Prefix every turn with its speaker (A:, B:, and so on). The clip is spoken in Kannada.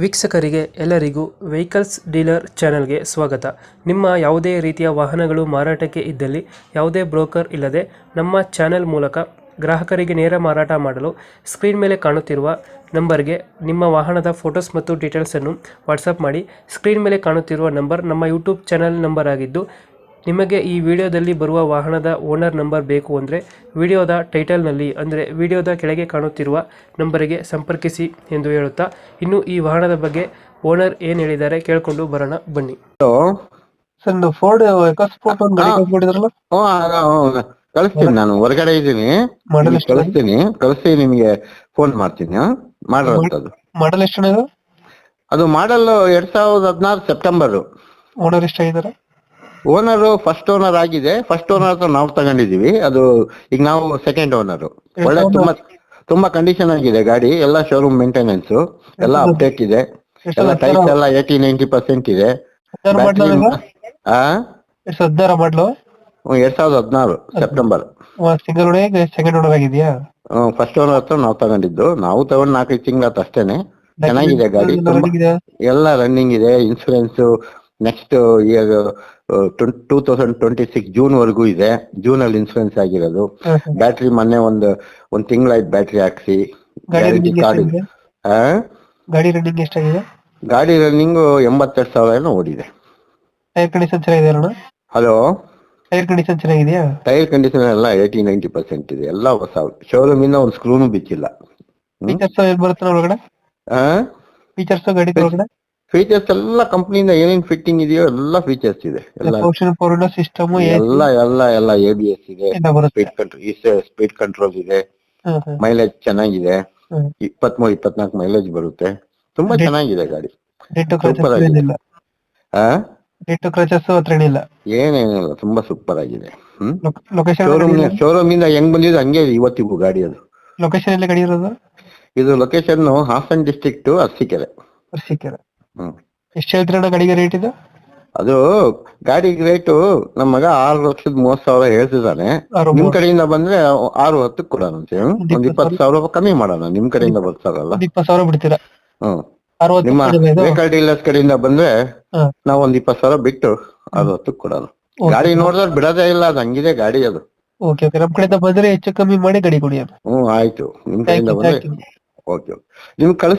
A: ವೀಕ್ಷಕರಿಗೆ ಎಲ್ಲರಿಗೂ ವೆಹಿಕಲ್ಸ್ ಡೀಲರ್ ಚಾನೆಲ್ಗೆ ಸ್ವಾಗತ. ನಿಮ್ಮ ಯಾವುದೇ ರೀತಿಯ ವಾಹನಗಳು ಮಾರಾಟಕ್ಕೆ ಇದ್ದಲ್ಲಿ ಯಾವುದೇ ಬ್ರೋಕರ್ ಇಲ್ಲದೆ ನಮ್ಮ ಚಾನೆಲ್ ಮೂಲಕ ಗ್ರಾಹಕರಿಗೆ ನೇರ ಮಾರಾಟ ಮಾಡಲು ಸ್ಕ್ರೀನ್ ಮೇಲೆ ಕಾಣುತ್ತಿರುವ ನಂಬರ್ಗೆ ನಿಮ್ಮ ವಾಹನದ ಫೋಟೋಸ್ ಮತ್ತು ಡೀಟೇಲ್ಸನ್ನು ವಾಟ್ಸಪ್ ಮಾಡಿ. ಸ್ಕ್ರೀನ್ ಮೇಲೆ ಕಾಣುತ್ತಿರುವ ನಂಬರ್ ನಮ್ಮ ಯೂಟ್ಯೂಬ್ ಚಾನೆಲ್ ನಂಬರ್ ಆಗಿದ್ದು, ನಿಮಗೆ ಈ ವಿಡಿಯೋದಲ್ಲಿ ಬರುವ ವಾಹನದ ಓನರ್ ನಂಬರ್ ಬೇಕು ಅಂದರೆ ವಿಡಿಯೋದ ಟೈಟಲ್ನಲ್ಲಿ ಅಂದರೆ ವಿಡಿಯೋದ ಕೆಳಗೆ ಕಾಣುತ್ತಿರುವ ನಂಬರಿಗೆ ಸಂಪರ್ಕಿಸಿ ಎಂದು ಹೇಳುತ್ತಾ, ಇನ್ನು ಈ ವಾಹನದ ಬಗ್ಗೆ ಓನರ್ ಏನು ಹೇಳಿದ್ದಾರೆ ಕೇಳಿಕೊಂಡು ಬರೋಣ ಬನ್ನಿ.
B: ಹಲೋ
A: ಸರ್, ಫೋರ್ಡ್ ಎಕೋಸ್ಪೋರ್ಟ್ ಒಂದು ಗಾಡಿ ಕಳ್ಸ್ಕೊಟ್ಟಿದ್ರಲ್ಲ,
B: ಕಳಿಸ್ತೀನಿ. ನಾನು ಹೊರಗಡೆ ಇದ್ದೀನಿ,
A: ಮಾಡಲ್ ಎಷ್ಟು?
B: ಕಳಿಸ್ತೀನಿ ನಿಮಗೆ ಫೋನ್ ಮಾಡ್ತೀನಿ. ಮಾಡಿರೋಂಥದ್ದು
A: ಮಾಡಲ್ ಎಷ್ಟು?
B: ಅದು ಮಾಡಲ್ 2016 ಸೆಪ್ಟೆಂಬರ್.
A: ಓನರ್ ಎಷ್ಟಾಗಿದ್ದಾರೆ?
B: ಓನರ್ ಫಸ್ಟ್ ಓನರ್ ಆಗಿದೆ. ಫಸ್ಟ್ ಓನರ್ ಹತ್ರ ನಾವು ತಗೊಂಡಿದೀವಿ. ಅದು ಈಗ ನಾವು ಸೆಕೆಂಡ್ ಓನರ್. ಒಳ್ಳೆ ತುಂಬಾ ಕಂಡೀಷನ್ ಆಗಿದೆ ಗಾಡಿ. ಎಲ್ಲ ಶೋರೂಮ್ ಮೇಂಟೆನೆನ್ಸ್, ಎಲ್ಲ ಅಪ್ಡೇಟ್ ಇದೆ. ಎಲ್ಲ ಟೈರ್ಸ್ ಎಲ್ಲ 80-90% ಇದೆ. ಆ 2016 September.
A: Single owner second owner ಆಗಿದೆಯಾ?
B: ಫಸ್ಟ್ ಓನರ್ ಹತ್ರ ನಾವು ತಗೊಂಡಿದ್ದು. ನಾವು ತಗೊಂಡ್ 4 ತಿಂಗಳಾತ ಅಷ್ಟೇನೆ. ಚೆನ್ನಾಗಿದೆ ಗಾಡಿ, ಎಲ್ಲ ರನ್ನಿಂಗ್ ಇದೆ. ಇನ್ಸೂರೆನ್ಸ್ ನೆಕ್ಸ್ಟ್ ಇಯರ್ 2026 ಜೂನ್ ವರೆಗೂ ಇದೆ. ಜೂನ್ ಅಲ್ಲಿ ಇನ್ಸೂರೆನ್ಸ್ ಆಗಿರೋದು. ಬ್ಯಾಟ್ರಿ ಮೊನ್ನೆ ಒಂದ್ ತಿಂಗಳಾಯ್ತು ಬ್ಯಾಟ್ರಿ ಹಾಕ್ಸಿ. ಗ್ಯಾರಂಟಿ ಕಾರ್ಡ್ ಇದೆ.
A: ಗಾಡಿ ರನ್ನಿಂಗ್ ಎಷ್ಟಾಗಿದೆ?
B: ಗಾಡಿ ರನ್ನಿಂಗ್ 82,000 ಏನೋ ಓಡಿದೆ.
A: ಟೈರ್ ಕಂಡೀಷನ್ ಚೆನ್ನಾಗಿದೆ?
B: ಹಲೋ,
A: ಟೈರ್ ಕಂಡೀಷನ್ ಚೆನ್ನಾಗಿದೆಯಾ?
B: ಟೈರ್ ಕಂಡೀಷನ್ ಎಲ್ಲ 80-90% ಇದೆ. ಎಲ್ಲ ಹೊಸ ಶೋರೂಮ್ ಇಂದ ಒಂದು ಸ್ಕ್ರೂನು ಬಿಚ್ಚಿಲ್ಲ.
A: ಫೀಚರ್ಸ್ ಏನ್ ಬರುತ್ತೆ ಒಳಗಡೆ? ಫೀಚರ್ಸ್ ಗಾಡಿ ಒಳಗಡೆ
B: ಫೀಚರ್ಸ್ ಎಲ್ಲ ಕಂಪ್ನಿಯಿಂದ ಏನೇನ್ ಫಿಟ್ಟಿಂಗ್ ಇದೆಯೋ ಎಲ್ಲ ಫೀಚರ್ಸ್ ಇದೆ. ಎಲ್ಲ
A: ಸಿಸ್ಟಮ್
B: ಎಲ್ಲ ABS ಇದೆ, ಸ್ಪೀಡ್ ಕಂಟ್ರೋಲ್ ಇದೆ, ಮೈಲೇಜ್ ಚೆನ್ನಾಗಿದೆ. 23-24 ಮೈಲೇಜ್ ಬರುತ್ತೆ. ತುಂಬಾ ಚೆನ್ನಾಗಿದೆ ಗಾಡಿ. ಸೂಪರ್ ಆಗಿದೆ. ಏನೇನಿಲ್ಲ, ತುಂಬಾ ಸೂಪರ್ ಆಗಿದೆ. ಶೋರೂಮ್ ಇಂದ ಹೆಂಗ್ ಬಂದಿದೆ ಹಂಗೆ ಇವತ್ತಿಗೂ ಗಾಡಿ. ಅದು
A: ಲೊಕೇಶನ್ ಎಲ್ಲಿ ಗಾಡಿ ಇರೋದು?
B: ಇದು ಲೊಕೇಶನ್ ಹಾಸನ್ ಡಿಸ್ಟ್ರಿಕ್ಟ್, ಅರಸೀಕೆರೆ.
A: ಎಷ್ಟು ಹೇಳ್ತೀರಣ್ಣ ಗಾಡಿಗೆ ರೇಟ್ ಇದು?
B: ಅದು ಗಾಡಿಗೆ ರೇಟು ನಮ್ಮ ಮಗ 6,30,000 ಹೇಳ್ತಿದ್ದಾನೆ. ನಿಮ್ ಕಡೆಯಿಂದ ಬಂದ್ರೆ 6-10 ಕೊಡೋಣ. ಒಂದ್ 20,000 ರೂಪಾಯಿ ಕಮ್ಮಿ ಮಾಡೋಣ. ನಿಮ್ ಕಡೆಯಿಂದ ಬರ್ತಾರಲ್ಲ,
A: 20,000 ಬಿಡ್ತೀರಾ?
B: ನಿಮ್ಮ ವೆಹಿಕಲ್ ಡೀಲರ್ಸ್ ಕಡೆಯಿಂದ ಬಂದ್ರೆ ನಾವ್ ಒಂದ್ 20,000 ಬಿಟ್ಟು 60 ಕೊಡೋಣ. ಗಾಡಿ ನೋಡಿದ್ರೆ ಬಿಡೋದೇ ಇಲ್ಲ, ಅದು ಹಂಗಿದೆ ಗಾಡಿ. ಅದು
A: ಓಕೆ, ನಮ್ ಕಡೆಯಿಂದ ಬಂದ್ರೆ ಹೆಚ್ಚು ಕಮ್ಮಿ ಮಾಡಿ ಗಾಡಿ ಕೊಡಿ.
B: ಆಯ್ತು. ನಿಮ್ ಕಡೆಯಿಂದ ಬಂದ್ರೆ ಓಕೆ. ನಿಮ್ಗೆ